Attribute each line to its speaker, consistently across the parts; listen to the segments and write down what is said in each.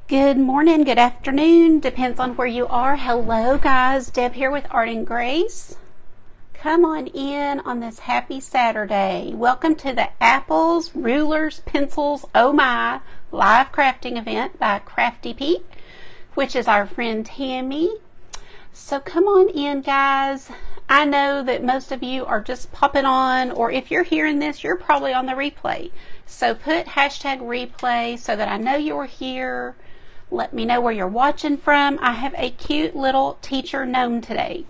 Speaker 1: Good morning, good afternoon, depends on where you are. Hello guys, Deb here with Art and Grace. Come on in on this happy Saturday. Welcome to the Apples, Rulers, Pencils, Oh My live crafting event by Crafty Pete, which is our friend Tammy. So come on in guys. I know that most of you are just popping on, or if you're hearing this, you're probably on the replay. So put hashtag replay so that I know you're here. Let me know where you're watching from. I have a cute little teacher gnome today.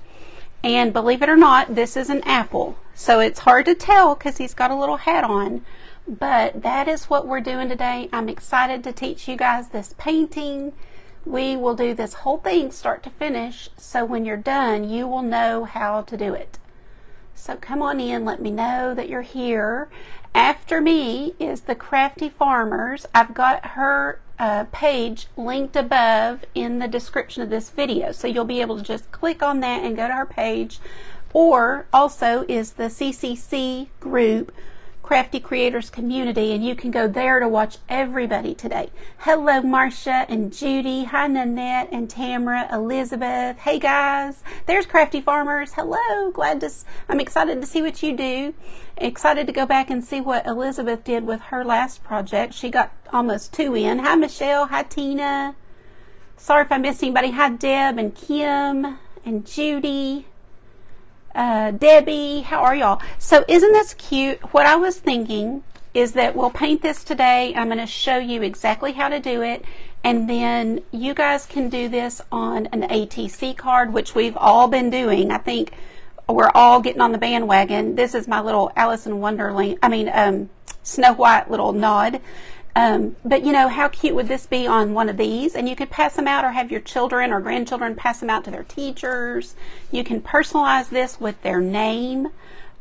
Speaker 1: And believe it or not, this is an apple. So it's hard to tell because he's got a little hat on. But that is what we're doing today. I'm excited to teach you guys this painting. We will do this whole thing start to finish. So when you're done, you will know how to do it. So come on in, let me know that you're here. After me is the Crafty Farmers. I've got her page linked above in the description of this video. So you'll be able to just click on that and go to her page. Or also is the CCC group, Crafty Creators Community, and you can go there to watch everybody today. Hello Marcia and Judy. Hi Nanette and Tamara, Elizabeth. Hey guys, there's Crafty Farmers. Hello, I'm excited to see what you do. Excited to go back and see what Elizabeth did with her last project. She got almost 2 in. Hi Michelle, hi Tina. Sorry if I missed anybody. Hi Deb and Kim and Judy. Debbie, how are y'all? So isn't this cute? What I was thinking is that we'll paint this today. I'm going to show you exactly how to do it, and then you guys can do this on an ATC card, which we've all been doing. I think we're all getting on the bandwagon. This is my little Alice in Wonderland, Snow White little nod. But you know, how cute would this be on one of these? And you could pass them out or have your children or grandchildren pass them out to their teachers. You can personalize this with their name,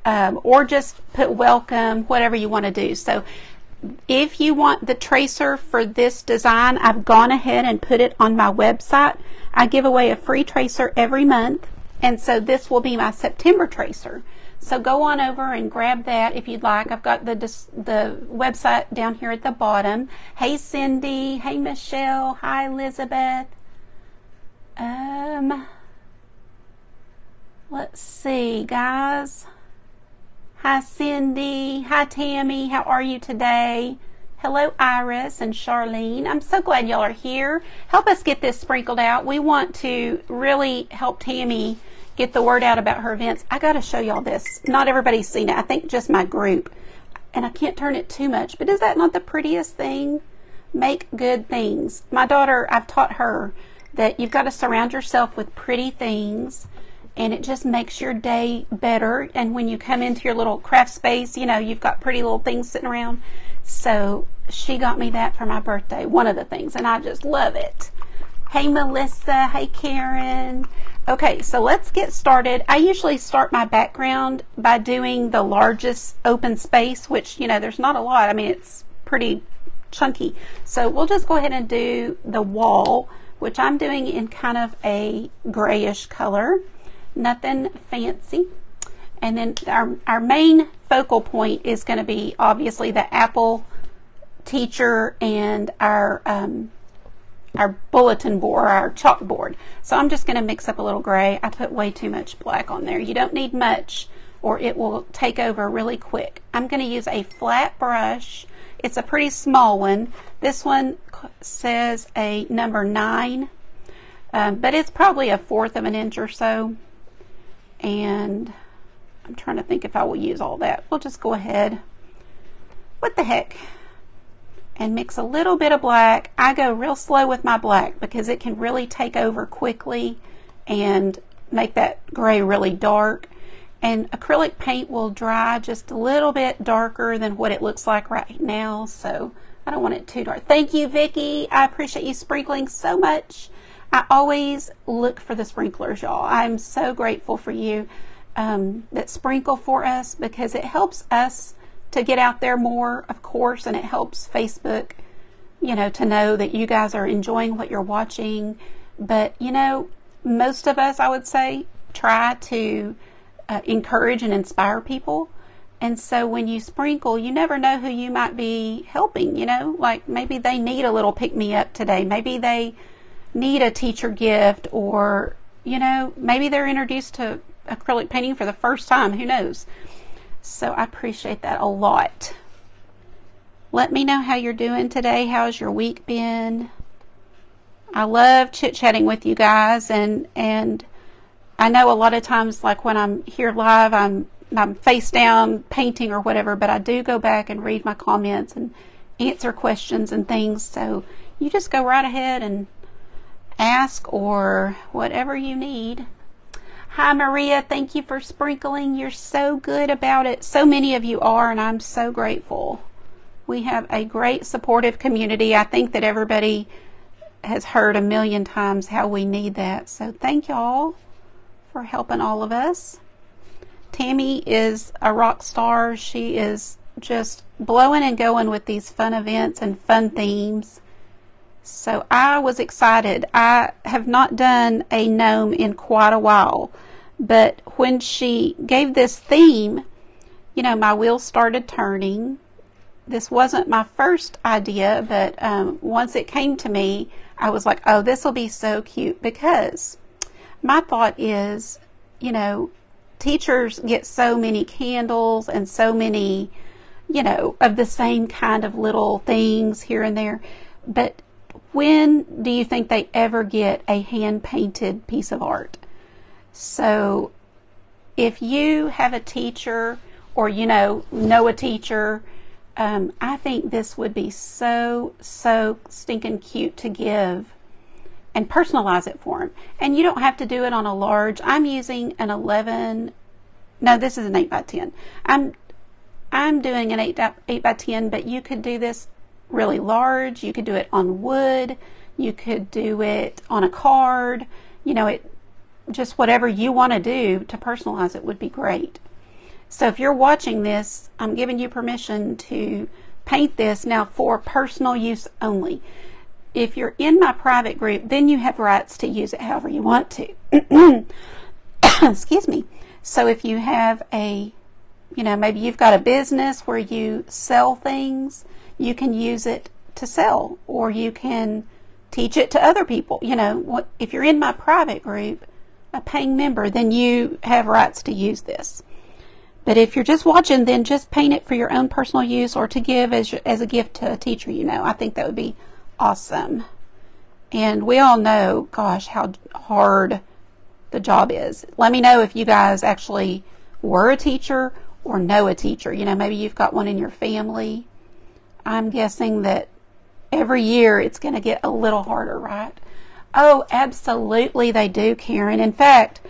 Speaker 1: or just put welcome, whatever you want to do. So if you want the tracer for this design, I've gone ahead and put it on my website. I give away a free tracer every month, and so this will be my September tracer. So go on over and grab that if you'd like. I've got the website down here at the bottom. Hey Cindy, hey Michelle, hi Elizabeth. Let's see guys. Hi Cindy, hi Tammy, how are you today? Hello Iris and Charlene. I'm so glad y'all are here. Help us get this sprinkled out. We want to really help Tammy get the word out about her events. I got to show y'all this. Not everybody's seen it. I think just my group. And I can't turn it too much. But is that not the prettiest thing? Make good things. My daughter, I've taught her that you've got to surround yourself with pretty things. And it just makes your day better. And when you come into your little craft space, you know, you've got pretty little things sitting around. So she got me that for my birthday. One of the things. And I just love it. Hey Melissa. Hey Karen. Okay, so let's get started. I usually start my background by doing the largest open space, which, you know, there's not a lot. I mean, it's pretty chunky. So we'll just go ahead and do the wall, which I'm doing in kind of a grayish color. Nothing fancy. And then our main focal point is going to be obviously the apple teacher and our bulletin board, our chalkboard. So I'm just going to mix up a little gray. I put way too much black on there. You don't need much or it will take over really quick. I'm going to use a flat brush. It's a pretty small one. This one says a number 9, but it's probably 1/4 of an inch or so. And I'm trying to think if I will use all that. We'll just go ahead. What the heck? And mix a little bit of black. I go real slow with my black because it can really take over quickly and make that gray really dark. And acrylic paint will dry just a little bit darker than what it looks like right now, so I don't want it too dark. Thank you, Vicki. I appreciate you sprinkling so much. I always look for the sprinklers, y'all. I'm so grateful for you that sprinkle for us because it helps us to get out there more, of course, and it helps Facebook, you know, to know that you guys are enjoying what you're watching. But, you know, most of us, I would say, try to encourage and inspire people. And so when you sprinkle, you never know who you might be helping, you know, like maybe they need a little pick-me-up today. Maybe they need a teacher gift, or, you know, maybe they're introduced to acrylic painting for the first time. Who knows? So I appreciate that a lot. Let me know how you're doing today. How's your week been? I love chit-chatting with you guys, and I know a lot of times, like when I'm here live, I'm face down painting or whatever, but I do go back and read my comments and answer questions and things. So you just go right ahead and ask or whatever you need. Hi Maria, thank you for sprinkling. You're so good about it. So many of you are, and I'm so grateful. We have a great supportive community. I think that everybody has heard a million times how we need that. So thank y'all for helping all of us. Tammy is a rock star. She is just blowing and going with these fun events and fun themes. So I was excited. I have not done a gnome in quite a while, but when she gave this theme, you know, my wheels started turning. This wasn't my first idea, but once it came to me, I was like, oh, this will be so cute, because my thought is, you know, teachers get so many candles and so many, you know, of the same kind of little things here and there. But when do you think they ever get a hand-painted piece of art? So if you have a teacher, or, you know a teacher, I think this would be so stinking cute to give and personalize it for them. And you don't have to do it on a large. I'm using an 11, no, this is an 8 by 10. I'm doing an 8 by 10, but you could do this really large. You could do it on wood. You could do it on a card. You know, it just whatever you want to do to personalize it would be great. So if you're watching this, I'm giving you permission to paint this now for personal use only. If you're in my private group, then you have rights to use it however you want to. Excuse me. So if you have a, you know, maybe you've got a business where you sell things, you can use it to sell, or you can teach it to other people. You know, if you're in my private group, a paying member, then you have rights to use this. But if you're just watching, then just paint it for your own personal use, or to give as a gift to a teacher, you know. I think that would be awesome. And we all know, gosh, how hard the job is. Let me know if you guys actually were a teacher or know a teacher. You know, maybe you've got one in your family. I'm guessing that every year it's going to get a little harder, right? Oh, absolutely they do, Karen. In fact,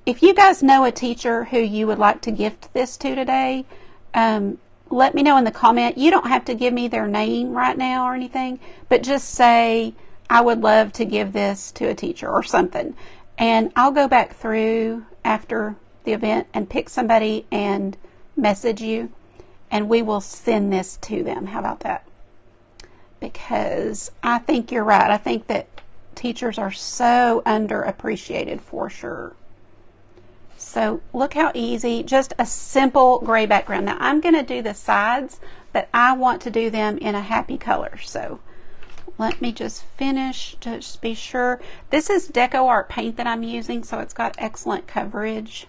Speaker 1: if you guys know a teacher who you would like to gift this to today, let me know in the comment. You don't have to give me their name right now or anything, but just say, I would love to give this to a teacher or something. And I'll go back through after the event and pick somebody and message you, and we will send this to them. How about that? Because I think you're right. I think that teachers are so underappreciated for sure. So look how easy, just a simple gray background. Now I'm going to do the sides, but I want to do them in a happy color. So let me just finish, just be sure. This is Deco Art paint that I'm using, so it's got excellent coverage.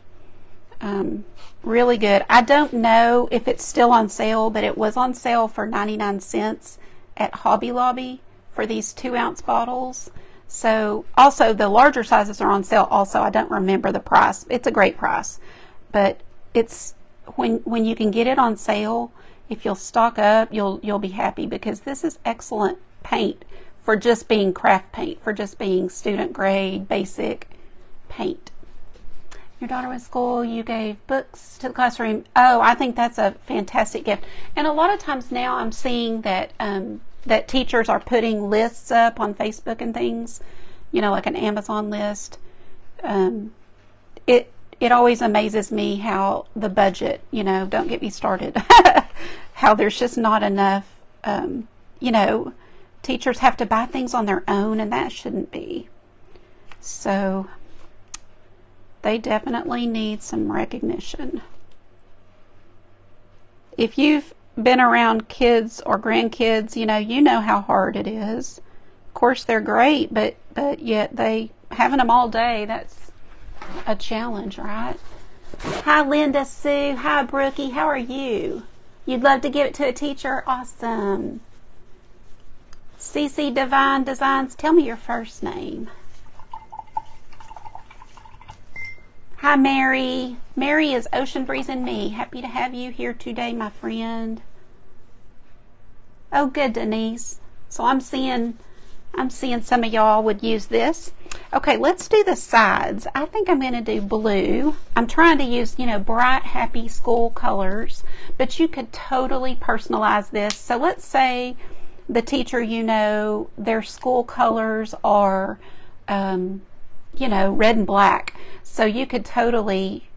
Speaker 1: Really good. I don't know if it's still on sale, but it was on sale for 99 cents at Hobby Lobby for these 2-ounce bottles. So also the larger sizes are on sale also. I don't remember the price. It's a great price, but it's when you can get it on sale, if you'll stock up, you'll be happy, because this is excellent paint for just being craft paint, for just being student grade basic paint. Your daughter was school, you gave books to the classroom. Oh, I think that's a fantastic gift. And a lot of times now I'm seeing that that teachers are putting lists up on Facebook and things, you know, like an Amazon list. It always amazes me how the budget, you know, don't get me started, how there's just not enough, you know, teachers have to buy things on their own, and that shouldn't be. So they definitely need some recognition. If you've been around kids or grandkids, you know how hard it is. Of course, they're great, but yet having them all day, that's a challenge, right? Hi, Linda Sue. Hi, Brookie. How are you? You'd love to give it to a teacher? Awesome. CC Divine Designs. Tell me your first name. Hi, Mary. Mary is Ocean Breeze and Me. Happy to have you here today, my friend. Oh, good, Denise. So I'm seeing some of y'all would use this. Okay, let's do the sides. I think I'm going to do blue. I'm trying to use, bright, happy school colors, but you could totally personalize this. So let's say the teacher, their school colors are, red and black. So you could totally,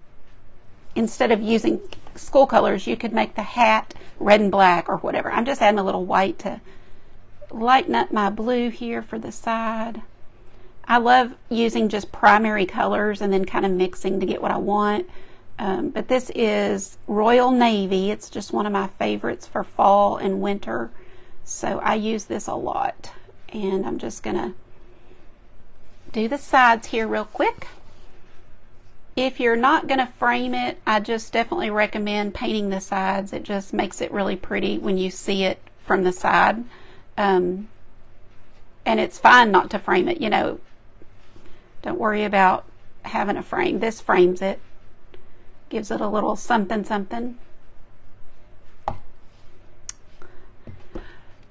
Speaker 1: instead of using school colors, you could make the hat red and black or whatever. I'm just adding a little white to lighten up my blue here for the side. I love using just primary colors and then kind of mixing to get what I want. But this is Royal Navy. It's just one of my favorites for fall and winter. So I use this a lot. And I'm just going to do the sides here real quick. If you're not going to frame it, I just definitely recommend painting the sides. It just makes it really pretty when you see it from the side. And it's fine not to frame it, Don't worry about having a frame. This frames it. Gives it a little something something.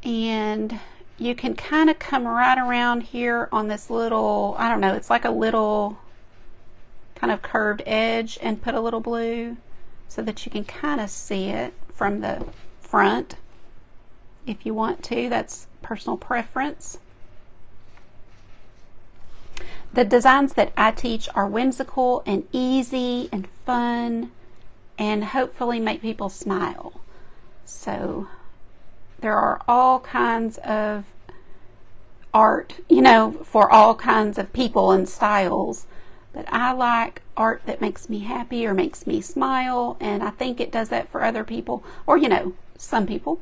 Speaker 1: And you can kind of come right around here on this little, I don't know, it's like a little kind of curved edge and put a little blue so that you can kind of see it from the front if you want to. That's personal preference. The designs that I teach are whimsical and easy and fun and hopefully make people smile. So there are all kinds of art, for all kinds of people and styles. But I like art that makes me happy or makes me smile, and I think it does that for other people, or some people.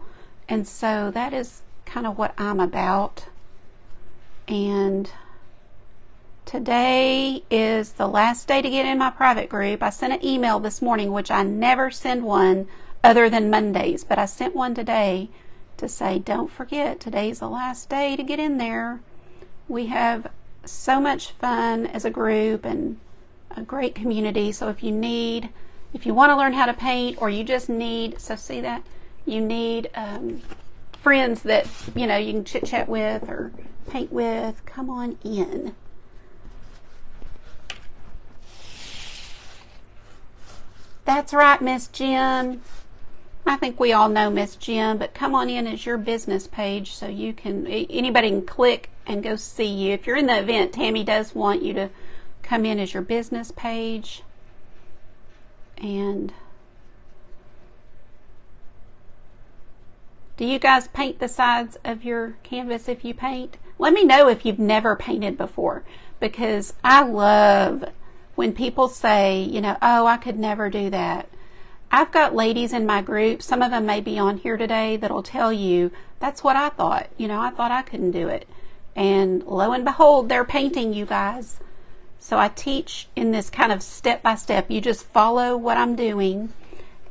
Speaker 1: And so that is kind of what I'm about. And today is the last day to get in my private group. I sent an email this morning, which I never send one other than Mondays, but I sent one today to say, don't forget, today's the last day to get in there. We have so much fun as a group and a great community. So if you want to learn how to paint, or you just need, you need friends that, you can chit chat with or paint with, come on in. That's right, Miss Jim. I think we all know Miss Jim, but come on in as your business page so anybody can click and go see you. If you're in the event, Tammy does want you to come in as your business page. And do you guys paint the sides of your canvas if you paint? Let me know if you've never painted before, because I love when people say, oh, I could never do that. I've got ladies in my group, some of them may be on here today, that'll tell you, that's what I thought. I thought I couldn't do it. And lo and behold, they're painting, you guys. So I teach in this kind of step-by-step. You just follow what I'm doing,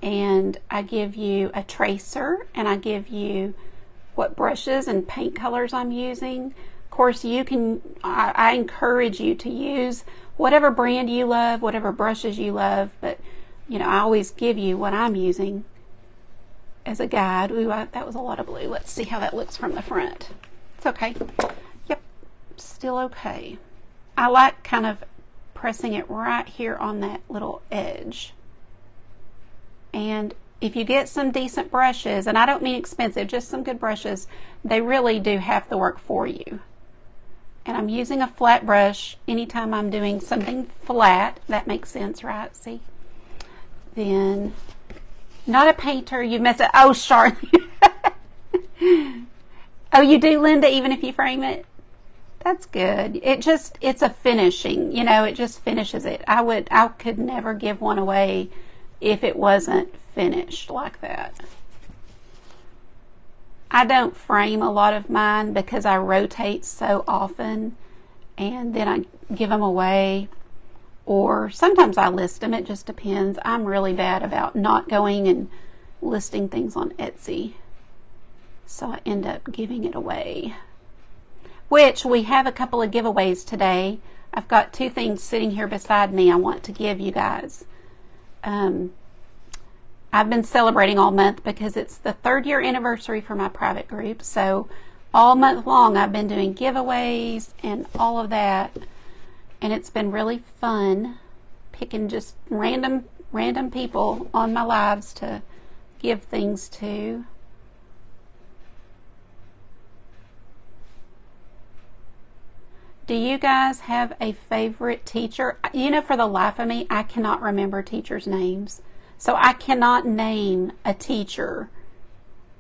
Speaker 1: and I give you a tracer, and I give you what brushes and paint colors I'm using. Of course, I encourage you to use whatever brand you love, whatever brushes you love, but I always give you what I'm using as a guide. Ooh, that was a lot of blue. Let's see how that looks from the front. It's okay. Yep, still okay. I like kind of pressing it right here on that little edge. And if you get some decent brushes, and I don't mean expensive, just some good brushes, they really do half the work for you. And I'm using a flat brush anytime I'm doing something flat. That makes sense, right? See? Then, not a painter, you messed up. Oh, Charlotte. Oh, you do, Linda, even if you frame it? That's good. It's a finishing, it just finishes it. I could never give one away if it wasn't finished like that. I don't frame a lot of mine because I rotate so often, and then I give them away, or sometimes I list them. It just depends. I'm really bad about not going and listing things on Etsy, so I end up giving it away, which we have a couple of giveaways today. I've got 2 things sitting here beside me I want to give you guys. I've been celebrating all month because it's the 3rd year anniversary for my private group. So all month long I've been doing giveaways and all of that. And it's been really fun picking just random people on my lives to give things to. Do you guys have a favorite teacher? You know, for the life of me, I cannot remember teachers' names. So I cannot name a teacher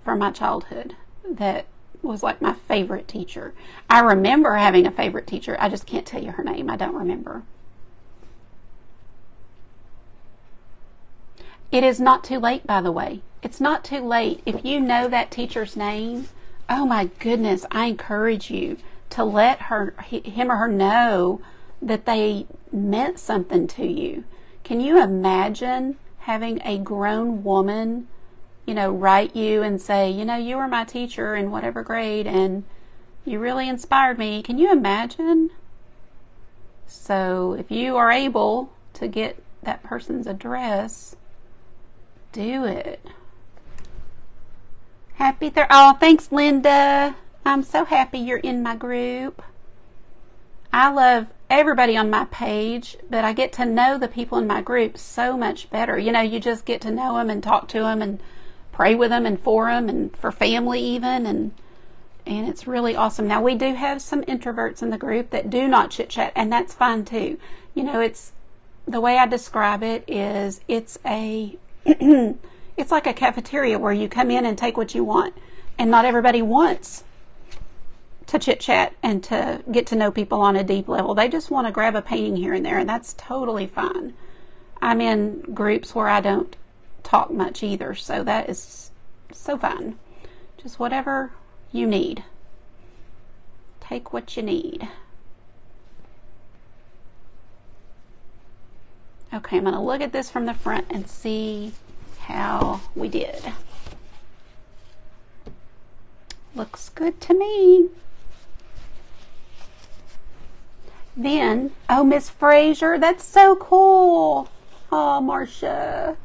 Speaker 1: from my childhood that was like my favorite teacher. I remember having a favorite teacher. I just can't tell you her name. I don't remember. It is not too late, by the way. It's not too late. If you know that teacher's name, oh my goodness, I encourage you to let him or her know that they meant something to you. Can you imagine having a grown woman, you know, write you and say, you know, you were my teacher in whatever grade and you really inspired me? Can you imagine? So if you are able to get that person's address, do it. Oh, thanks, Linda. I'm so happy you're in my group. I love everybody on my page, but I get to know the people in my group so much better. You know, you just get to know them and talk to them and pray with them and for them and for family even, and it's really awesome. Now, we do have some introverts in the group that do not chit chat, and that's fine too. You know, it's the way I describe it is it's a it's like a cafeteria where you come in and take what you want, and not everybody wants to chit chat and to get to know people on a deep level. They just want to grab a painting here and there, and that's totally fine. I'm in groups where I don't talk much either, so that is so fine. Just whatever you need. Take what you need. Okay, I'm going to look at this from the front and see how we did. Looks good to me. Then, oh, Miss Fraser, that's so cool. Oh, Marcia.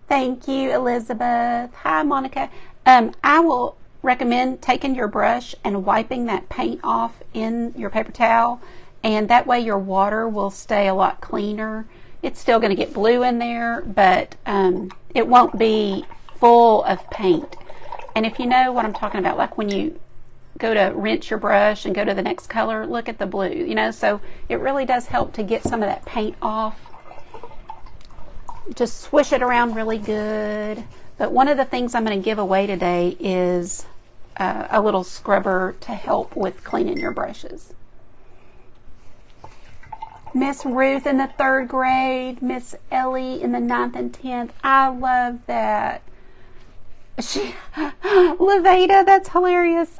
Speaker 1: Thank you, Elizabeth. Hi, Monica. I will recommend taking your brush and wiping that paint off in your paper towel, and that way your water will stay a lot cleaner. It's still going to get blue in there, but it won't be full of paint. And if you know what I'm talking about, like when you go to rinse your brush and go to the next color, look at the blue, you know, so it really does help to get some of that paint off. Just swish it around really good. But one of the things I'm going to give away today is a little scrubber to help with cleaning your brushes. Miss Ruth in the 3rd grade, Miss Ellie in the 9th and 10th. I love that. Levada, that's hilarious.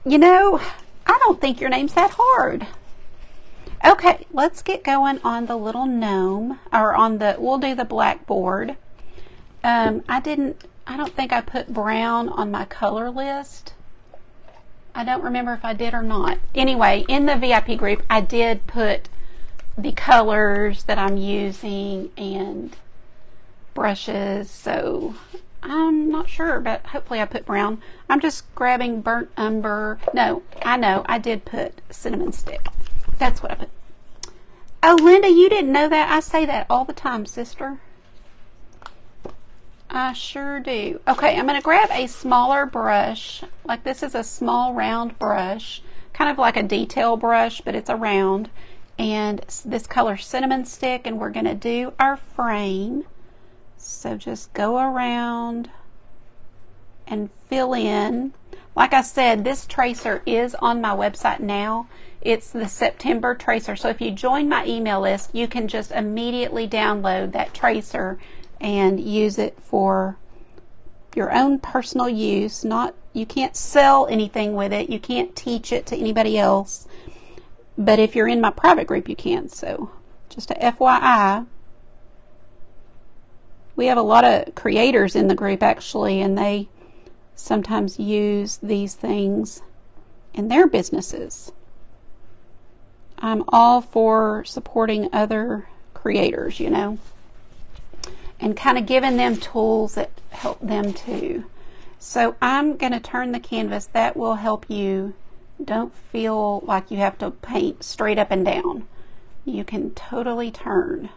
Speaker 1: You know, I don't think your name's that hard. Okay, let's get going on the little gnome, or on the, we'll do the blackboard. I don't think I put brown on my color list. I don't remember if I did or not. Anyway, in the VIP group, I did put the colors that I'm using and brushes, so I'm not sure, but hopefully I put brown. I'm just grabbing burnt umber. No, I know, I did put cinnamon stick. That's what I put. Oh, Linda, you didn't know that? I say that all the time, sister. I sure do. Okay, I'm going to grab a smaller brush. Like this is a small round brush, kind of like a detail brush, but it's a round. And this color cinnamon stick, and we're going to do our frame. So just go around and fill in. Like I said, this tracer is on my website now. It's the September tracer. So if you join my email list, you can just immediately download that tracer and use it for your own personal use. You can't sell anything with it. You can't teach it to anybody else. But if you're in my private group, you can. So just a FYI. We have a lot of creators in the group actually, and they sometimes use these things in their businesses. I'm all for supporting other creators, you know, and kind of giving them tools that help them too. So I'm going to turn the canvas. That will help you. Don't feel like you have to paint straight up and down. You can totally turn.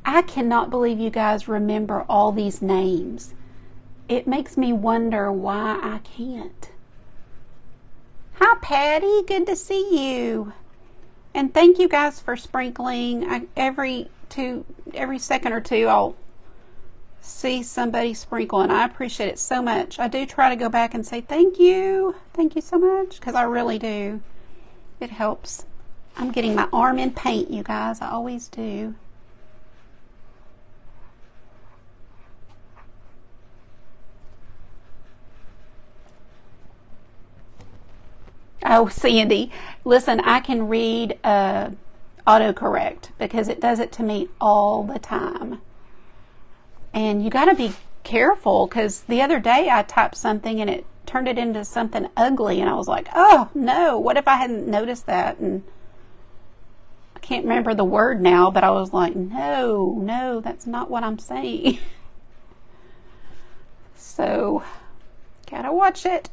Speaker 1: I cannot believe you guys remember all these names. It makes me wonder why I can't. Hi, Patty. Good to see you. And thank you guys for sprinkling. Every second or two, I'll see somebody sprinkle, and I appreciate it so much. I do try to go back and say thank you so much, because I really do. It helps. I'm getting my arm in paint, you guys. I always do. Oh, Sandy, listen, I can read autocorrect because it does it to me all the time. And you got to be careful, because the other day I typed something and it turned it into something ugly, and I was like, oh no, what if I hadn't noticed that? And I can't remember the word now, but I was like, no, that's not what I'm saying. So, gotta watch it.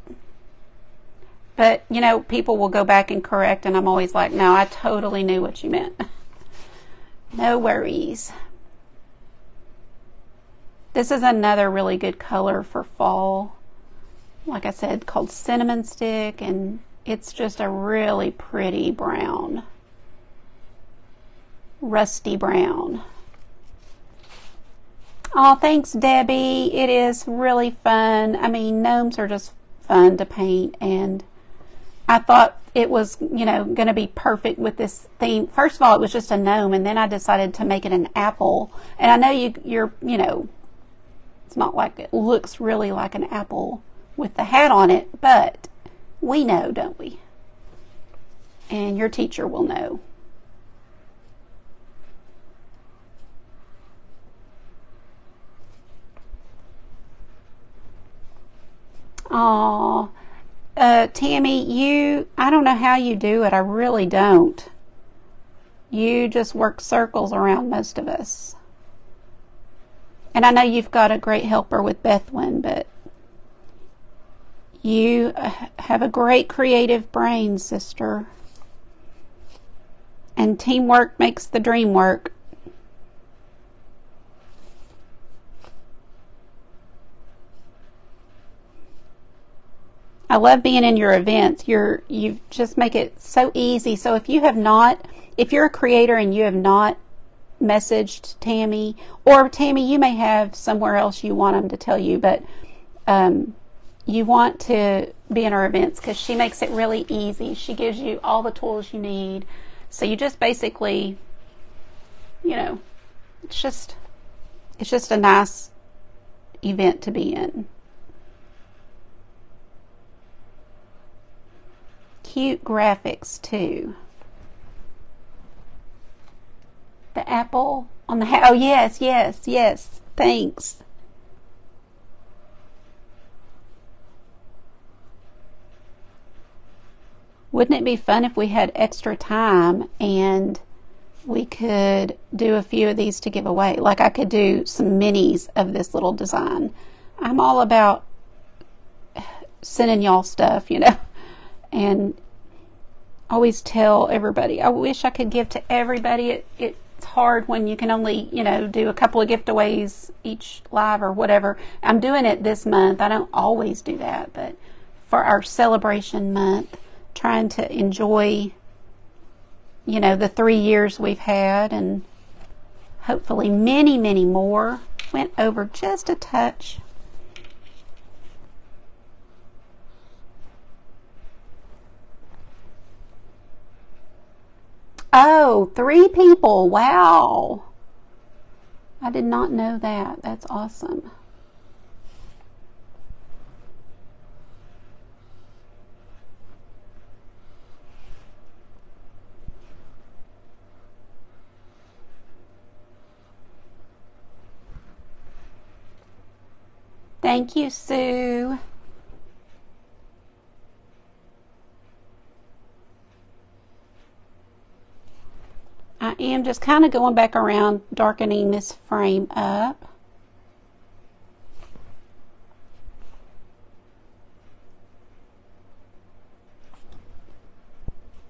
Speaker 1: But, you know, people will go back and correct, and I'm always like, no, I totally knew what you meant. No worries. This is another really good color for fall. Like I said, called Cinnamon Stick, and it's just a really pretty brown. Rusty brown. Oh, thanks, Debbie. It is really fun. I mean, gnomes are just fun to paint, and I thought it was, you know, going to be perfect with this theme. First of all, it was just a gnome, and then I decided to make it an apple. And I know you're, you know, it's not like it looks really like an apple with the hat on it, but we know, don't we? And your teacher will know. Aww. Tammy, I don't know how you do it. I really don't. You just work circles around most of us. And I know you've got a great helper with Bethwyn, but you have a great creative brain, sister. And teamwork makes the dream work. I love being in your events. You just make it so easy. So if you're a creator and you have not messaged Tammy, or Tammy, you may have somewhere else you want them to tell you, but you want to be in her events, because she makes it really easy. She gives you all the tools you need. So you just basically, you know, it's just a nice event to be in. Cute graphics too. The apple on the oh yes, thanks. Wouldn't it be fun if we had extra time and we could do a few of these to give away? Like I could do some minis of this little design. I'm all about sending y'all stuff, you know, and always tell everybody. I wish I could give to everybody. It's hard when you can only, you know, do a couple of giveaways each live or whatever. I'm doing it this month. I don't always do that, but for our celebration month, trying to enjoy, you know, the 3 years we've had, and hopefully many, many more. Went over just a touch. Oh, 3 people. Wow. I did not know that. That's awesome. Thank you, Sue. I am just kind of going back around, darkening this frame up.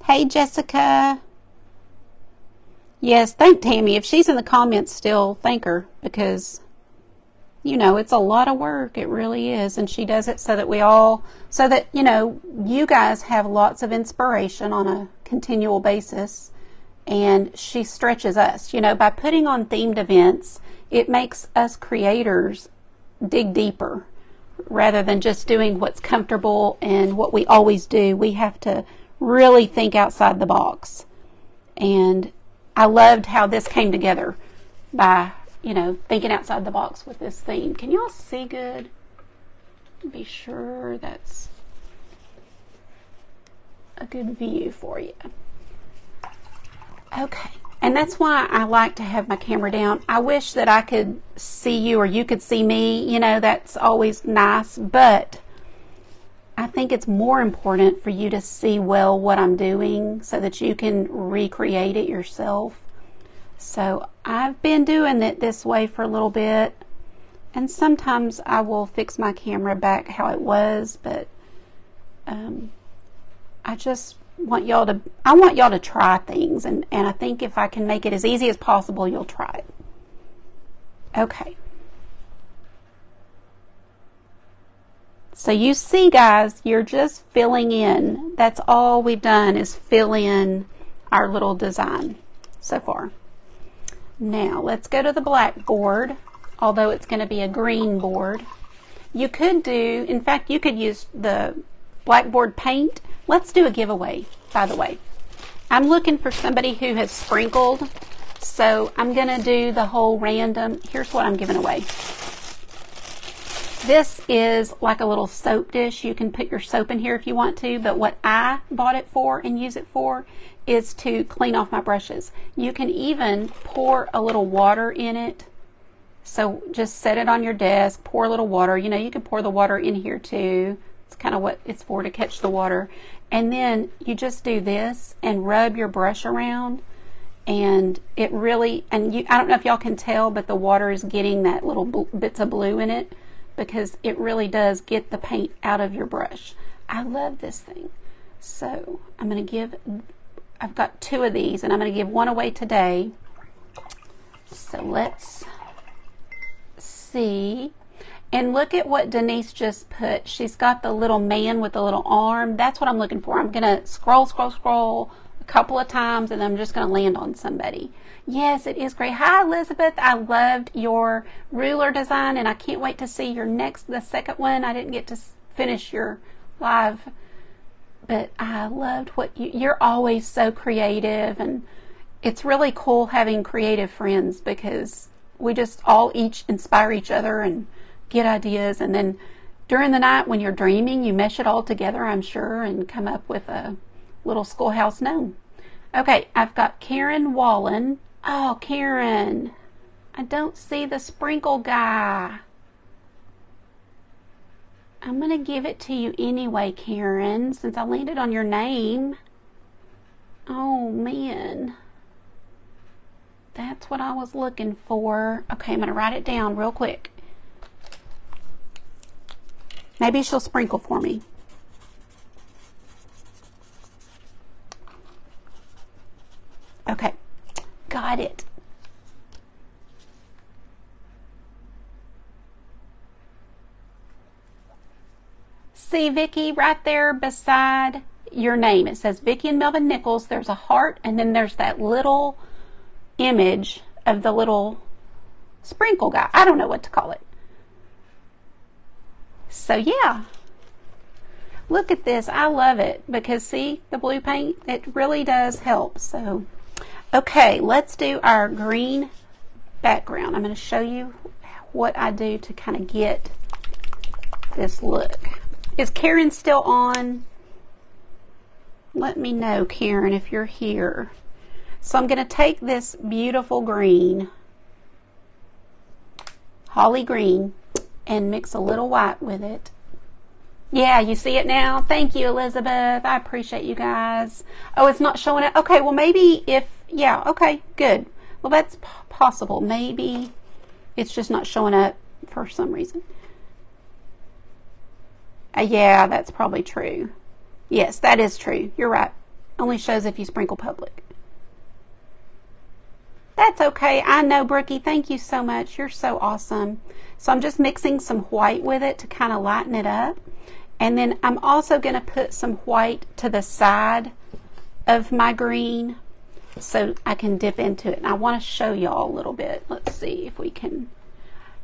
Speaker 1: Hey, Jessica. Yes, thank Tammy. If she's in the comments still, thank her, because, you know, it's a lot of work. It really is. And she does it so that you know, you guys have lots of inspiration on a continual basis. And she stretches us, you know, by putting on themed events. It makes us creators dig deeper rather than just doing what's comfortable and what we always do. We have to really think outside the box. And I loved how this came together by, you know, thinking outside the box with this theme. Can y'all see good? Be sure that's a good view for you. Okay, and that's why I like to have my camera down. I wish that I could see you or you could see me. You know, that's always nice, but I think it's more important for you to see well what I'm doing so that you can recreate it yourself. So I've been doing it this way for a little bit, and sometimes I will fix my camera back how it was, but I just want y'all to try things, and I think if I can make it as easy as possible, you'll try it. Okay. So you see, guys, you're just filling in. That's all we've done is fill in our little design so far. Now let's go to the blackboard, although it's going to be a green board. You could do, in fact, you could use the blackboard paint. Let's do a giveaway, by the way. I'm looking for somebody who has sprinkled, so I'm going to do the whole random. Here's what I'm giving away. This is like a little soap dish. You can put your soap in here if you want to, but what I bought it for and use it for is to clean off my brushes. You can even pour a little water in it. So just set it on your desk, pour a little water. You know, you can pour the water in here too. It's kind of what it's for, to catch the water. And then you just do this and rub your brush around, and it really, and I don't know if y'all can tell, but the water is getting that little bits of blue in it, because it really does get the paint out of your brush. I love this thing. So I'm going to give, I've got 2 of these, and I'm going to give 1 away today. So let's see. And look at what Denise just put. She's got the little man with the little arm. That's what I'm looking for. I'm going to scroll a couple of times, and I'm just going to land on somebody. Yes, it is great. Hi, Elizabeth. I loved your ruler design, and I can't wait to see the second one. I didn't get to finish your live, but I loved what you're always so creative, and it's really cool having creative friends, because we just all each inspire each other and get ideas, and then during the night when you're dreaming, you mesh it all together, I'm sure, and come up with a little schoolhouse gnome. Okay, I've got Karen Wallen. Oh, Karen, I don't see the sprinkle guy. I'm going to give it to you anyway, Karen, since I landed on your name. Oh, man. That's what I was looking for. Okay, I'm going to write it down real quick. Maybe she'll sprinkle for me. Okay, got it. See, Vicki, right there beside your name, it says Vicki and Melvin Nichols. There's a heart, and then there's that little image of the little sprinkle guy. I don't know what to call it. So yeah, look at this. I love it because see the blue paint, it really does help. So okay, let's do our green background. I'm going to show you what I do to kind of get this look. Is Karen still on? Let me know, Karen, if you're here. So I'm going to take this beautiful green, holly green, and mix a little white with it. Yeah, you see it now? Thank you, Elizabeth. I appreciate you guys. Oh, it's not showing it. Okay, well maybe yeah, okay, good. Well, that's possible. Maybe it's just not showing up for some reason. Yeah, that's probably true. Yes, that is true. You're right. Only shows if you sprinkle public. That's okay. I know, Brookie. Thank you so much. You're so awesome. So I'm just mixing some white with it to kind of lighten it up. And then I'm also going to put some white to the side of my green so I can dip into it. And I want to show y'all a little bit. Let's see if we can.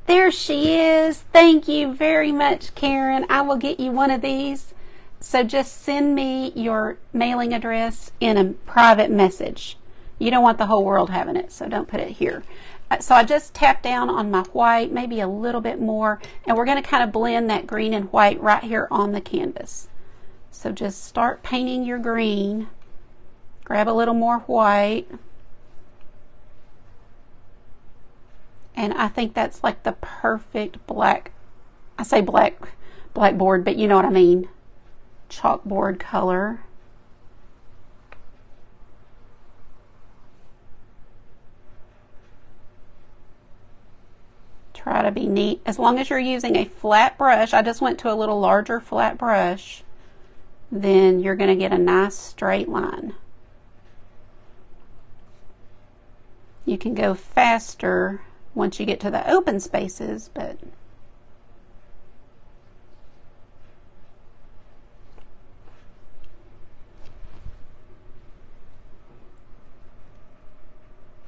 Speaker 1: There she is. Thank you very much, Karen. I will get you one of these. So just send me your mailing address in a private message. You don't want the whole world having it, so don't put it here. So I just tapped down on my white, maybe a little bit more, and we're going to kind of blend that green and white right here on the canvas. So just start painting your green. Grab a little more white. And I think that's like the perfect black, I say blackboard, but you know what I mean, chalkboard color. Try to be neat. As long as you're using a flat brush, I just went to a little larger flat brush, then you're going to get a nice straight line. You can go faster once you get to the open spaces, but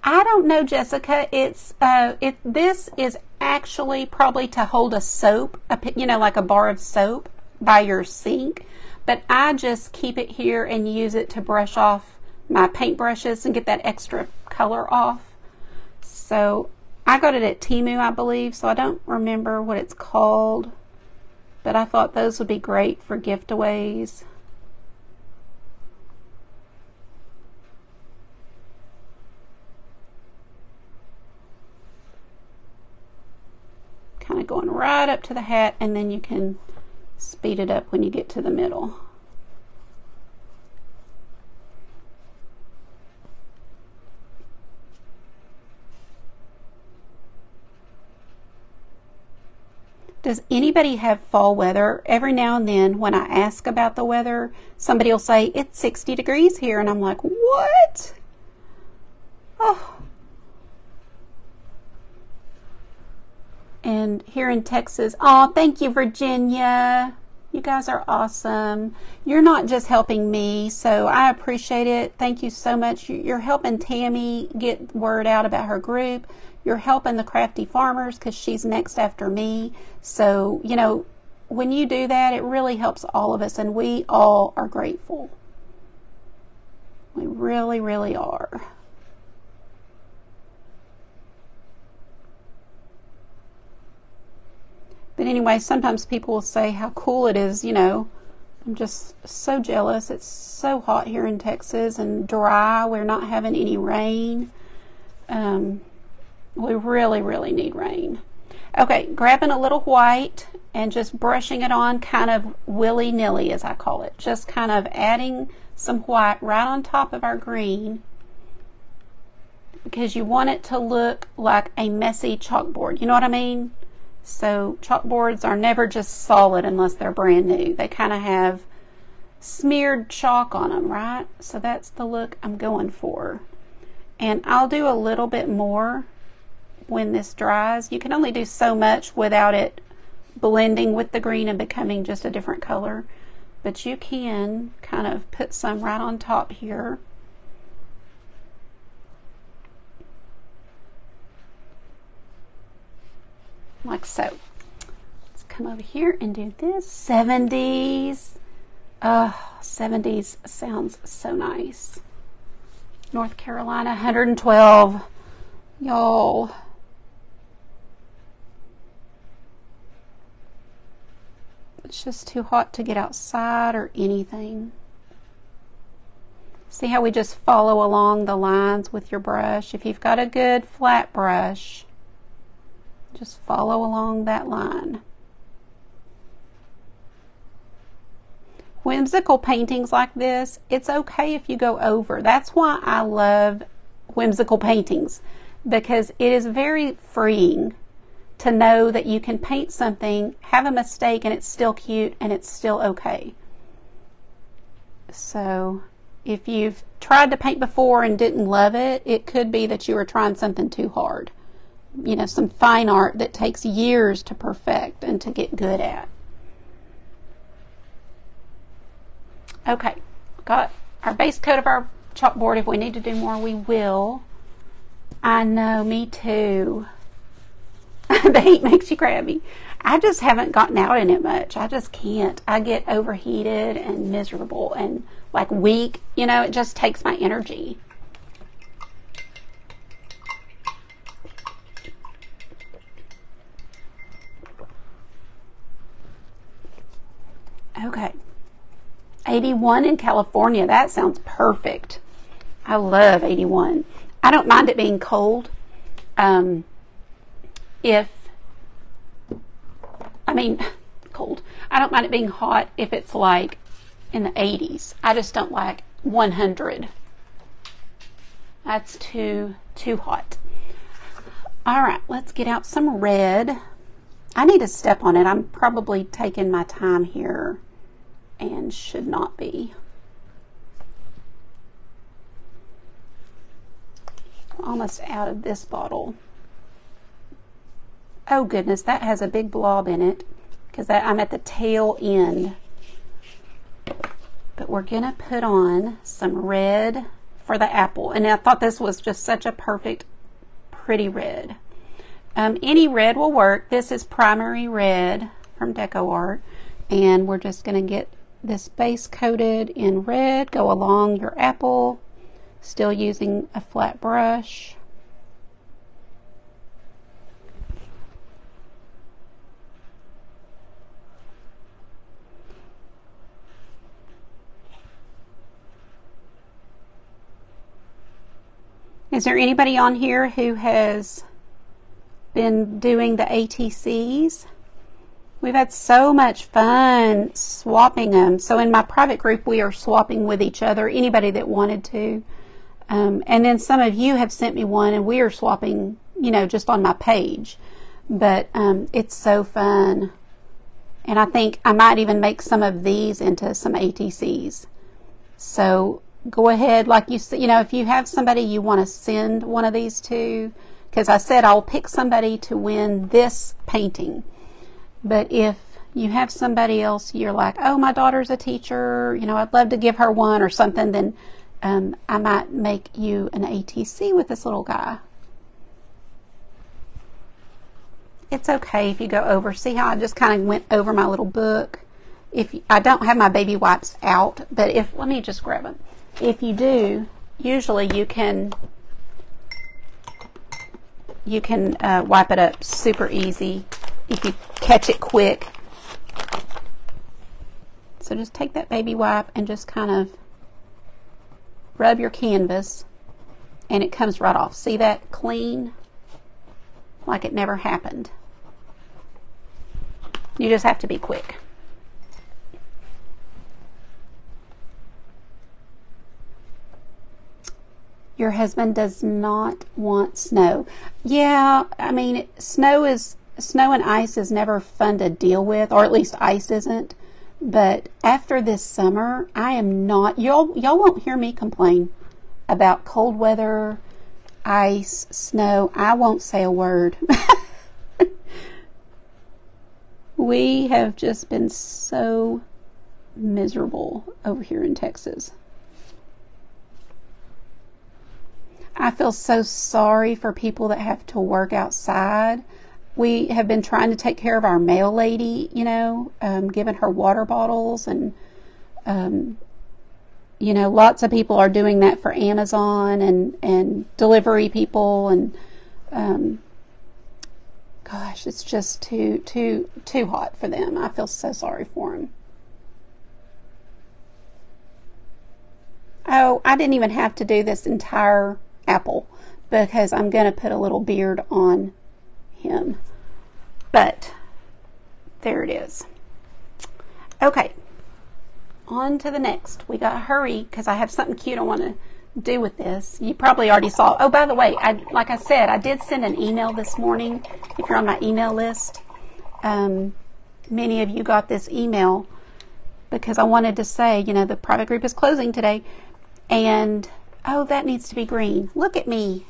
Speaker 1: I don't know, Jessica. This is actually probably to hold a soap, you know, like a bar of soap by your sink, but I just keep it here and use it to brush off my paint brushes and get that extra color off. So I got it at Temu, I believe, so I don't remember what it's called, but I thought those would be great for giveaways. Kind of going right up to the hat, and then you can speed it up when you get to the middle. Does anybody have fall weather? Every now and then when I ask about the weather, somebody will say, it's 60 degrees here, and I'm like, what? Oh. And here in Texas, oh, thank you, Virginia. You guys are awesome. You're not just helping me, so I appreciate it. Thank you so much. You're helping Tammy get word out about her group. You're helping the Crafty Farmers because she's next after me. So, you know, when you do that, it really helps all of us, and we all are grateful. We really, really are. But anyway, sometimes people will say how cool it is, you know. I'm just so jealous. It's so hot here in Texas and dry. We're not having any rain. We really, really need rain. Okay, grabbing a little white and just brushing it on kind of willy-nilly, as I call it. Just kind of adding some white right on top of our green because you want it to look like a messy chalkboard. You know what I mean? So chalkboards are never just solid unless they're brand new. They kind of have smeared chalk on them, right? So that's the look I'm going for. And I'll do a little bit more when this dries. You can only do so much without it blending with the green and becoming just a different color. But you can kind of put some right on top here. like so. Let's come over here and do this. 70s. 70s sounds so nice. North Carolina, 112. Y'all. It's just too hot to get outside or anything. See how we just follow along the lines with your brush? If you've got a good flat brush, just follow along that line. Whimsical paintings like this, it's okay if you go over. That's why I love whimsical paintings, because it is very freeing to know that you can paint something, have a mistake, and it's still cute and it's still okay. So if you've tried to paint before and didn't love it, it could be that you were trying something too hard. You know, some fine art that takes years to perfect and to get good at. Okay, got our base coat of our chalkboard. If we need to do more, we will. I know, me too. The heat makes you crabby. I just haven't gotten out in it much. I just can't. I get overheated and miserable and like weak. You know, it just takes my energy. Okay. 81 in California. That sounds perfect. I love 81. I don't mind it being cold. Cold. I don't mind it being hot if it's like in the 80s. I just don't like 100. That's too hot. All right, let's get out some red. I need to step on it. I'm probably taking my time here and should not be. Almost out of this bottle. Oh goodness, that has a big blob in it because I'm at the tail end. But we're gonna put on some red for the apple, and I thought this was just such a perfect, pretty red. Any red will work. This is primary red from Deco Art, and we're just gonna get this base coated in red, go along your apple, still using a flat brush. Is there anybody on here who has been doing the ATCs? We've had so much fun swapping them. So in my private group, we are swapping with each other, anybody that wanted to. And then some of you have sent me one, and we are swapping, you know, just on my page. But it's so fun. And I think I might even make some of these into some ATCs. So go ahead, like you know, if you have somebody you want to send one of these to, because I said I'll pick somebody to win this painting. But if you have somebody else, you're like, oh, my daughter's a teacher, you know, I'd love to give her one or something, then I might make you an ATC with this little guy. It's okay if you go over. See how I just kind of went over my little book? I don't have my baby wipes out, but let me just grab them. If you do, usually you can wipe it up super easy if you catch it quick. So just take that baby wipe and just kind of rub your canvas, and it comes right off. See that? Clean, like it never happened. You just have to be quick. Your husband does not want snow. Yeah, I mean, snow and ice is never fun to deal with, or at least ice isn't. But after this summer, I am not, y'all won't hear me complain about cold weather, ice, snow. I won't say a word. We have just been so miserable over here in Texas. I feel so sorry for people that have to work outside. we have been trying to take care of our mail lady, you know, giving her water bottles, and you know, lots of people are doing that for Amazon and delivery people, and gosh, it's just too hot for them. I feel so sorry for them. Oh, I didn't even have to do this entire apple because I'm going to put a little beard on him. But there it is. Okay, on to the next. We got to hurry because I have something cute I want to do with this. You probably already saw. Oh, by the way, like I said, I did send an email this morning. If you're on my email list, many of you got this email because I wanted to say, you know, the private group is closing today. And, oh, that needs to be green. Look at me.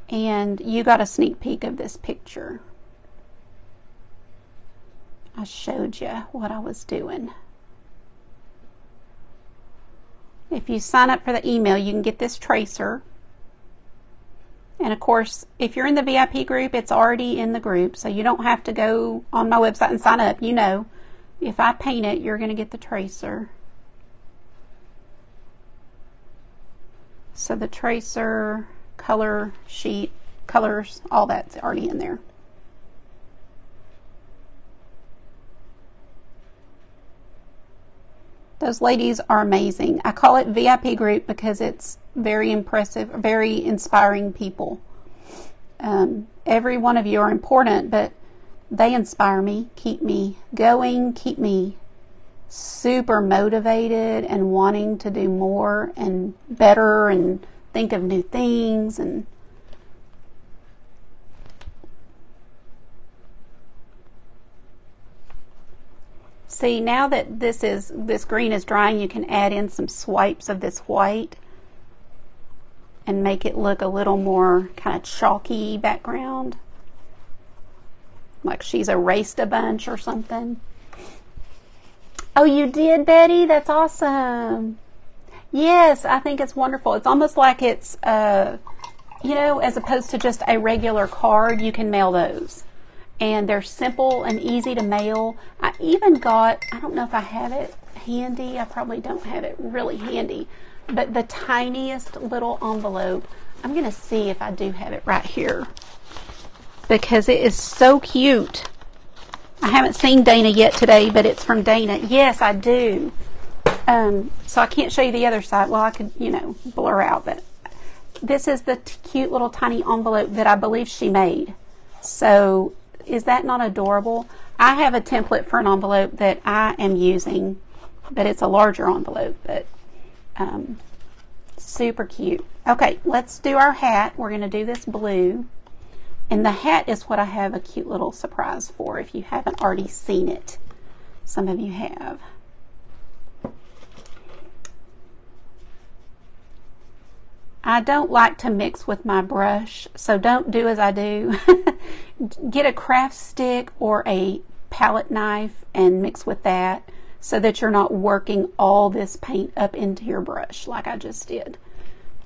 Speaker 1: And you got a sneak peek of this picture. I showed you what I was doing. If you sign up for the email, you can get this tracer. And of course, if you're in the VIP group, it's already in the group, so you don't have to go on my website and sign up. You know, if I paint it, you're going to get the tracer. So the tracer, color sheet, colors, all that's already in there. Those ladies are amazing. I call it VIP group because it's very impressive, very inspiring people. Every one of you are important, but they inspire me, keep me going, keep me super motivated and wanting to do more and better and think of new things. And see, now that this green is drying, you can add in some swipes of this white and make it look a little more kind of chalky background, like she's erased a bunch or something. Oh, you did, Betty? That's awesome. Yes, I think it's wonderful. It's almost like it's, you know, as opposed to just a regular card, you can mail those. And they're simple and easy to mail. I even got, I don't know if I have it handy. I probably don't have it really handy. But the tiniest little envelope, I'm going to see if I do have it right here, because it is so cute. I haven't seen Dana yet today, but it's from Dana. Yes, I do. So I can't show you the other side. Well, I could, you know, blur out, but this is the cute little tiny envelope that I believe she made. So is that not adorable? I have a template for an envelope that I am using, but it's a larger envelope, but super cute. Okay, let's do our hat. We're going to do this blue. And the hat is what I have a cute little surprise for if you haven't already seen it. Some of you have. I don't like to mix with my brush, so don't do as I do. Get a craft stick or a palette knife and mix with that so that you're not working all this paint up into your brush like I just did.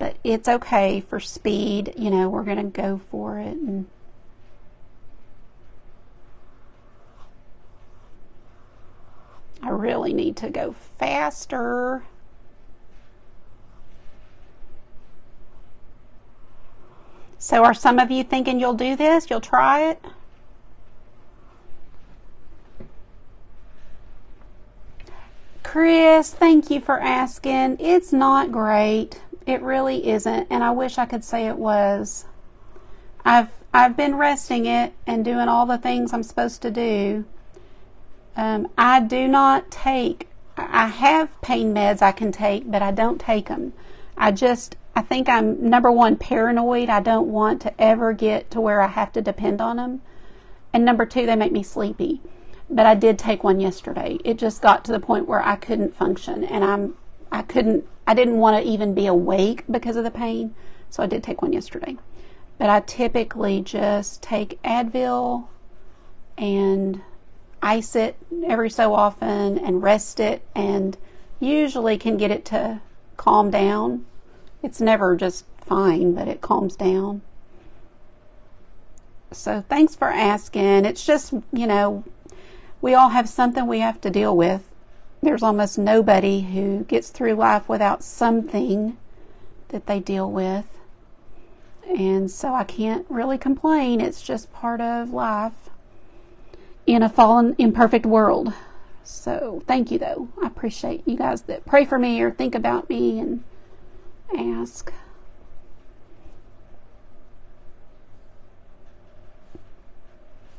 Speaker 1: But it's okay for speed, you know, we're going to go for it. And I really need to go faster. So are some of you thinking you'll do this? You'll try it? Chris, thank you for asking. It's not great. It really isn't, and I wish I could say it was. I've been resting it and doing all the things I'm supposed to do. I do not take, I have pain meds I can take, but I don't take them. I think I'm, number one, paranoid. I don't want to ever get to where I have to depend on them. And number two, they make me sleepy. But I did take one yesterday. It just got to the point where I couldn't function, and I didn't want to even be awake because of the pain. So I did take one yesterday. But I typically just take Advil and ice it every so often and rest it, and usually can get it to calm down. It's never just fine, but it calms down. So thanks for asking. It's just, you know, we all have something we have to deal with. There's almost nobody who gets through life without something that they deal with. And so I can't really complain. It's just part of life in a fallen, imperfect world. So thank you, though. I appreciate you guys that pray for me or think about me and ask.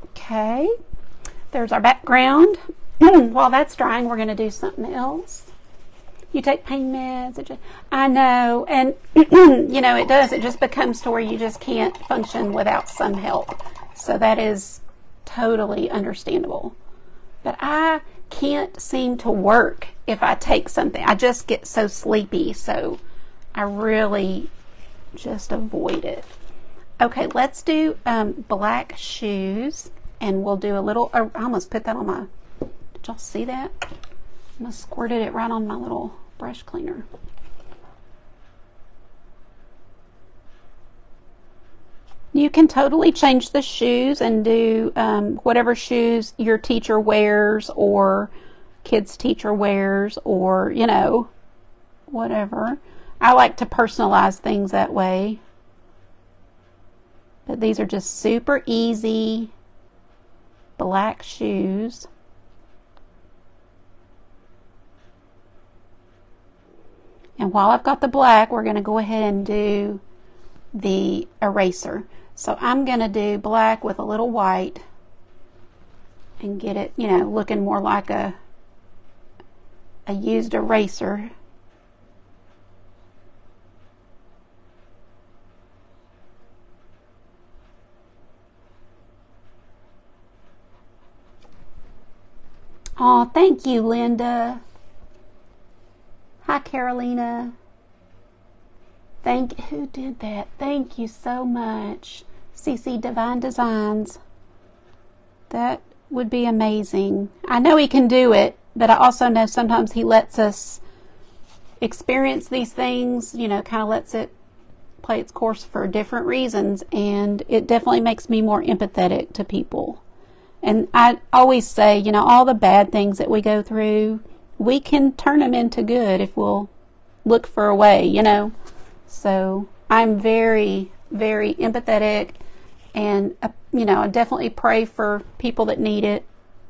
Speaker 1: Okay, there's our background. While that's drying, we're going to do something else. You take pain meds. I know, and you know, it does. It just becomes to where you just can't function without some help. So that is totally understandable. But I can't seem to work if I take something. I just get so sleepy, so I really just avoid it. Okay, let's do black shoes, and we'll do a little, I almost put that on my, did y'all see that? I almost squirted it right on my little brush cleaner. You can totally change the shoes and do whatever shoes your teacher wears or kids' teacher wears, or, you know, whatever. I like to personalize things that way. But these are just super easy black shoes. And while I've got the black, we're going to go ahead and do the eraser. So I'm going to do black with a little white and get it, you know, looking more like a used eraser. Oh, thank you, Linda. Hi, Carolina. Who did that? Thank you so much. CC Divine Designs. That would be amazing. I know he can do it, but I also know sometimes he lets us experience these things, you know, kind of lets it play its course for different reasons, and it definitely makes me more empathetic to people. And I always say, you know, all the bad things that we go through, we can turn them into good if we'll look for a way, you know. So I'm very, very empathetic, and, you know, I definitely pray for people that need it.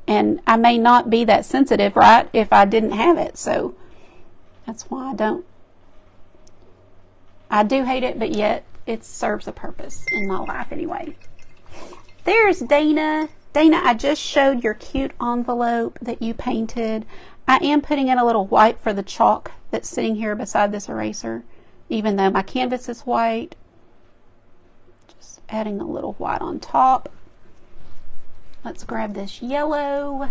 Speaker 1: And I may not be that sensitive, right, if I didn't have it. So that's why I do hate it, but yet it serves a purpose in my life anyway. There's Dana. Dana, I just showed your cute envelope that you painted. I am putting in a little white for the chalk that's sitting here beside this eraser, even though my canvas is white. Just adding a little white on top. Let's grab this yellow.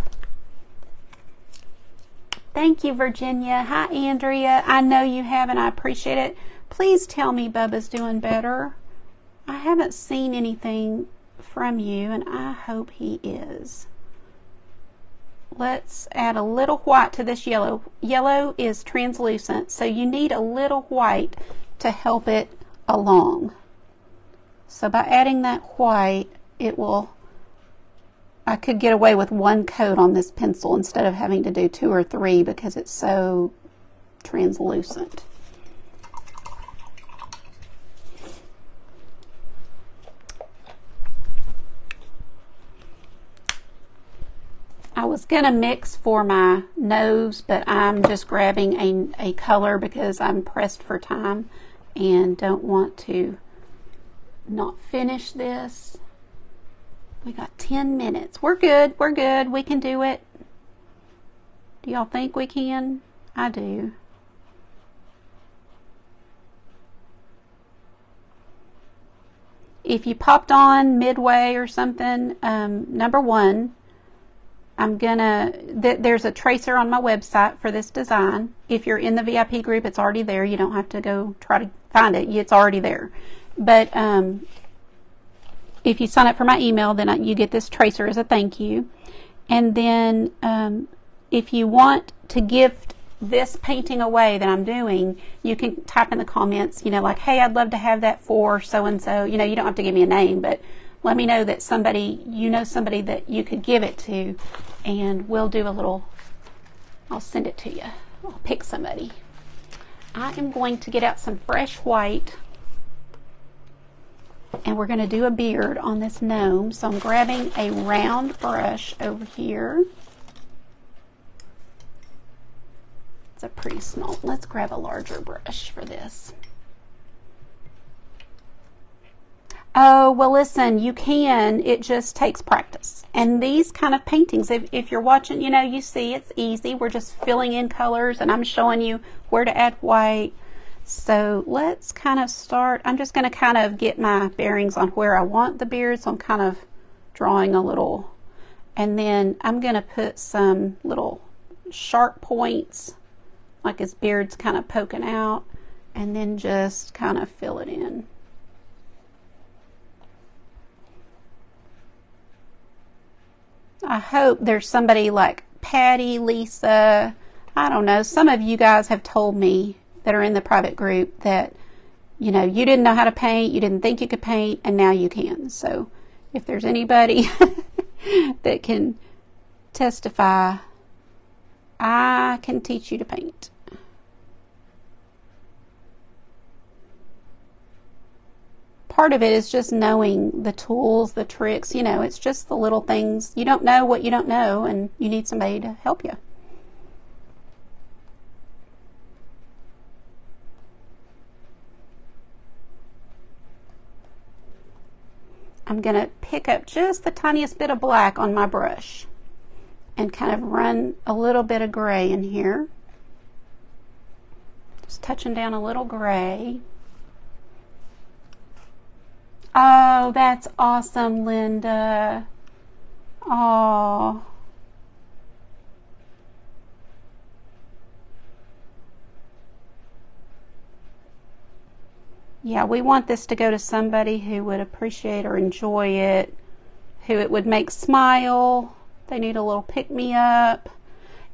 Speaker 1: Thank you, Virginia. Hi, Andrea. I know you have, and I appreciate it. Please tell me Bubba's doing better. I haven't seen anything from you, and I hope he is. Let's add a little white to this yellow. Yellow is translucent, so you need a little white to help it along. So by adding that white, I could get away with one coat on this pencil instead of having to do 2 or 3 because it's so translucent. I was going to mix for my nose, but I'm just grabbing a color because I'm pressed for time and don't want to not finish this. We got 10 minutes. We're good. We're good. We can do it. Do y'all think we can? I do. If you popped on midway or something, number one, there's a tracer on my website for this design. If you're in the VIP group, it's already there. You don't have to go try to find it. It's already there. But if you sign up for my email, then you get this tracer as a thank you. And then if you want to gift this painting away that I'm doing, you can type in the comments, you know, like, hey, I'd love to have that for so-and-so. You know, you don't have to give me a name, but let me know that somebody, you know somebody that you could give it to, and we'll do a little, I'll send it to you. I'll pick somebody. I am going to get out some fresh white, and we're going to do a beard on this gnome. So I'm grabbing a round brush over here. It's a pretty small. Let's grab a larger brush for this. Oh, well, listen, you can. It just takes practice. And these kind of paintings, if you're watching, you know, you see it's easy. We're just filling in colors, and I'm showing you where to add white. So let's kind of start. I'm just going to kind of get my bearings on where I want the beard. So I'm kind of drawing a little. And then I'm going to put some little sharp points, like his beard's kind of poking out, and then just kind of fill it in. I hope there's somebody like Patty, Lisa, I don't know, some of you guys have told me that are in the private group that, you know, you didn't know how to paint, you didn't think you could paint, and now you can. So if there's anybody that can testify, I can teach you to paint. Part of it is just knowing the tools, the tricks, you know, it's just the little things. You don't know what you don't know, and you need somebody to help you. I'm going to pick up just the tiniest bit of black on my brush and kind of run a little bit of gray in here. Just touching down a little gray. Oh, that's awesome, Linda. Oh. Yeah, we want this to go to somebody who would appreciate or enjoy it, who it would make smile. They need a little pick-me-up.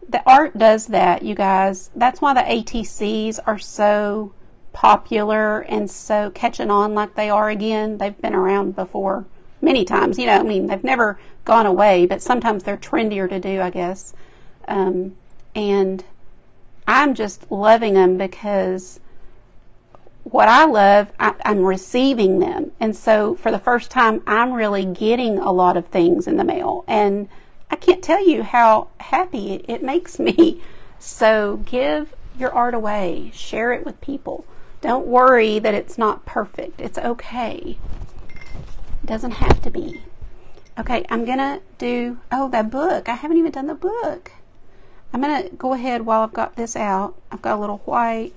Speaker 1: The art does that, you guys. That's why the ATCs are so popular and so catching on like they are again. They've been around before many times, you know, I mean, they've never gone away, but sometimes they're trendier to do, I guess. And I'm just loving them because what I love, I'm receiving them. And so for the first time, I'm really getting a lot of things in the mail. And I can't tell you how happy it makes me. So give your art away. Share it with people. Don't worry that it's not perfect. It's okay. It doesn't have to be. Okay, I'm going to do, oh, that book. I haven't even done the book. I'm going to go ahead while I've got this out. I've got a little white.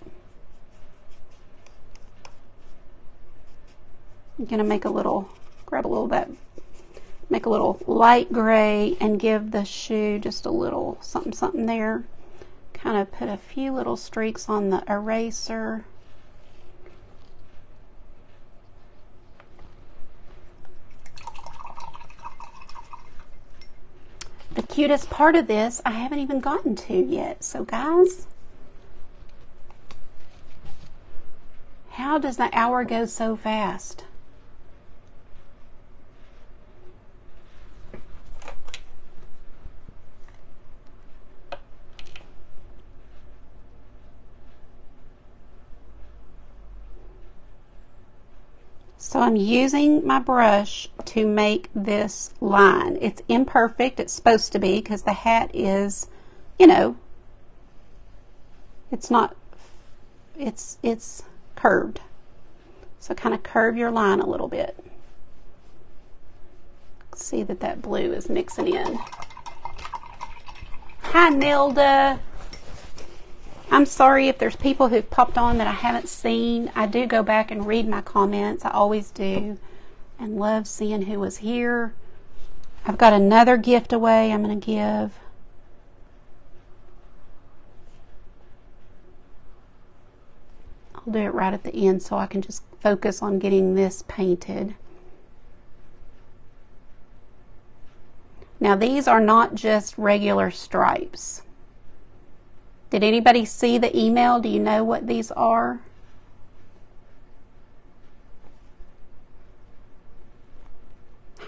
Speaker 1: I'm going to make a little, grab a little bit, make a little light gray and give the shoe just a little something, something there. Kind of put a few little streaks on the eraser. The cutest part of this I haven't even gotten to yet. So guys, how does the hour go so fast? So I'm using my brush to make this line. It's imperfect. It's supposed to be because the hat is, you know, it's not, it's curved. So kind of curve your line a little bit. See that that blue is mixing in. Hi, Nilda. I'm sorry if there's people who've popped on that I haven't seen. I do go back and read my comments. I always do. And love seeing who was here. I've got another gift away I'm going to give. I'll do it right at the end so I can just focus on getting this painted. Now these are not just regular stripes. Did anybody see the email? Do you know what these are?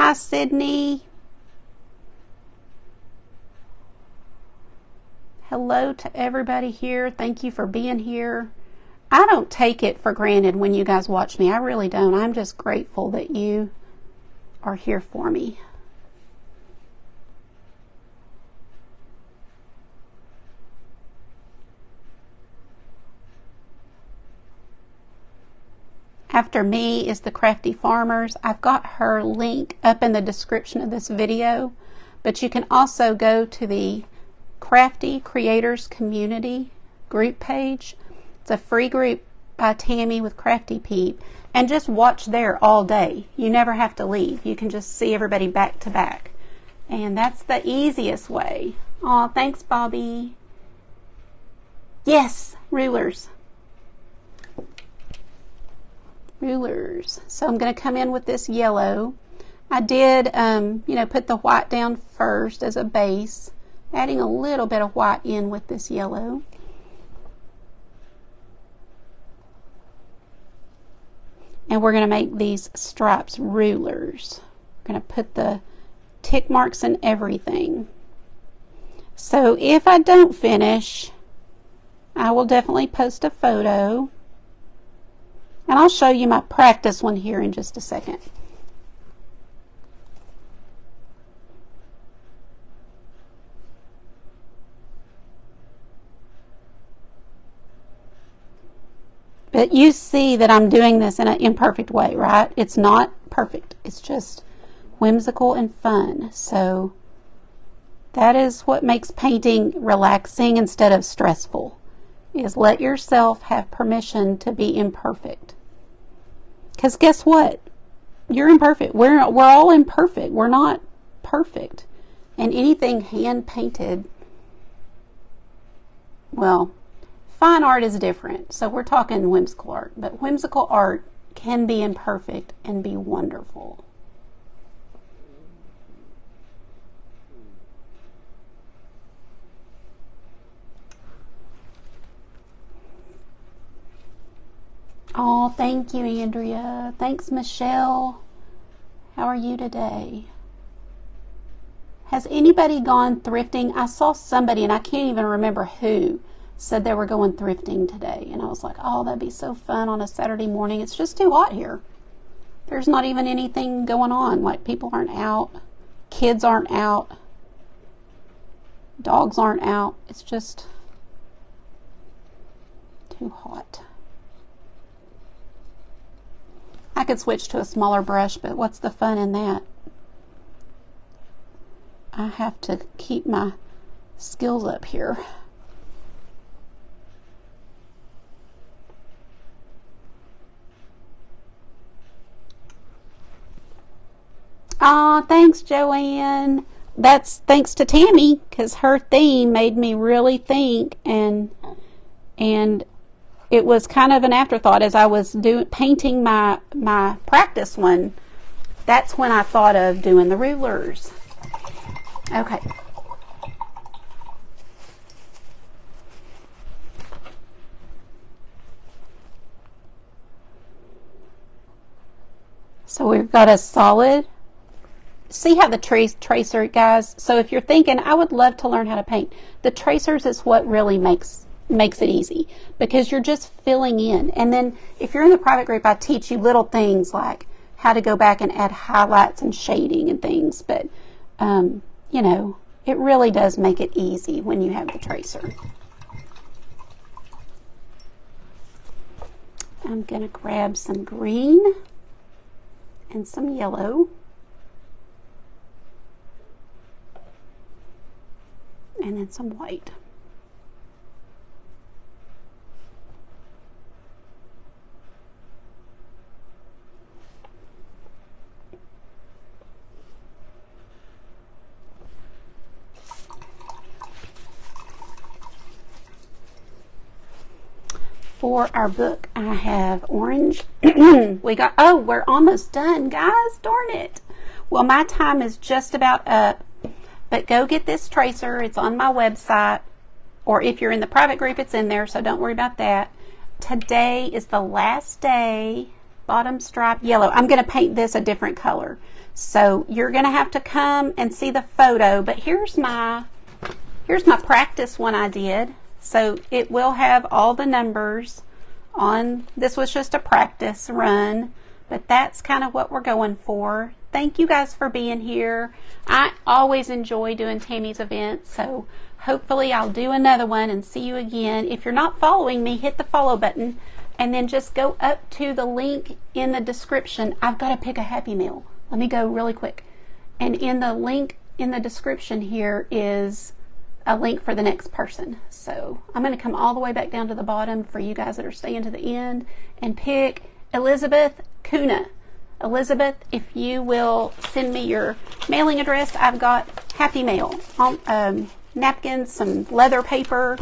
Speaker 1: Hi, Sydney. Hello to everybody here. Thank you for being here. I don't take it for granted when you guys watch me. I really don't. I'm just grateful that you are here for me. After me is the Crafty Farmers. I've got her link up in the description of this video, but you can also go to the Crafty Creators Community group page. It's a free group by Tammy with Crafty Peep, and just watch there all day. You never have to leave. You can just see everybody back to back, and that's the easiest way. Aw, thanks, Bobby. Yes, rulers. Rulers. So I'm going to come in with this yellow. I did, put the white down first as a base, adding a little bit of white in with this yellow. And we're going to make these stripes rulers. We're going to put the tick marks and everything. So if I don't finish, I will definitely post a photo. And I'll show you my practice one here in just a second. But you see that I'm doing this in an imperfect way, right? It's not perfect. It's just whimsical and fun. So that is what makes painting relaxing instead of stressful, is let yourself have permission to be imperfect. Because guess what? You're imperfect. We're all imperfect. We're not perfect. And anything hand painted, well, fine art is different. So we're talking whimsical art. But whimsical art can be imperfect and be wonderful. Oh, thank you, Andrea. Thanks, Michelle. How are you today? Has anybody gone thrifting? I saw somebody, and I can't even remember who, said they were going thrifting today. And I was like, oh, that'd be so fun on a Saturday morning. It's just too hot here. There's not even anything going on. Like, people aren't out. Kids aren't out. Dogs aren't out. It's just too hot. I could switch to a smaller brush, but what's the fun in that? I have to keep my skills up here. Aw, thanks, Joanne. That's thanks to Tammy, because her theme made me really think, and it was kind of an afterthought as I was painting my practice one. That's when I thought of doing the rulers. Okay. So we've got a solid. See how the tracer, guys? So if you're thinking, I would love to learn how to paint, the tracers is what really makes it easy, because you're just filling in. And then if you're in the private group, I teach you little things like how to go back and add highlights and shading and things. But, it really does make it easy when you have the tracer. I'm going to grab some green and some yellow. And then some white. For our book, I have orange. We're almost done, guys. Darn it. Well, my time is just about up, but go get this tracer. It's on my website, or if you're in the private group, it's in there, so don't worry about that. Today is the last day. Bottom stripe yellow. I'm going to paint this a different color. So you're going to have to come and see the photo, but here's my practice one I did. So it will have all the numbers on. This was just a practice run, but that's kind of what we're going for. Thank you guys for being here. I always enjoy doing Tammy's events, so hopefully I'll do another one and see you again. If you're not following me, hit the follow button and then just go up to the link in the description. I've got to pick a Happy Meal. Let me go really quick. And in the link in the description here is a link for the next person. So I'm going to come all the way back down to the bottom for you guys that are staying to the end and pick Elizabeth Kuna. Elizabeth, if you will send me your mailing address, I've got Happy Mail, napkins, some leather paper.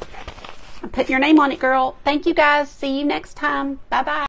Speaker 1: Put your name on it, girl. Thank you guys. See you next time. Bye-bye.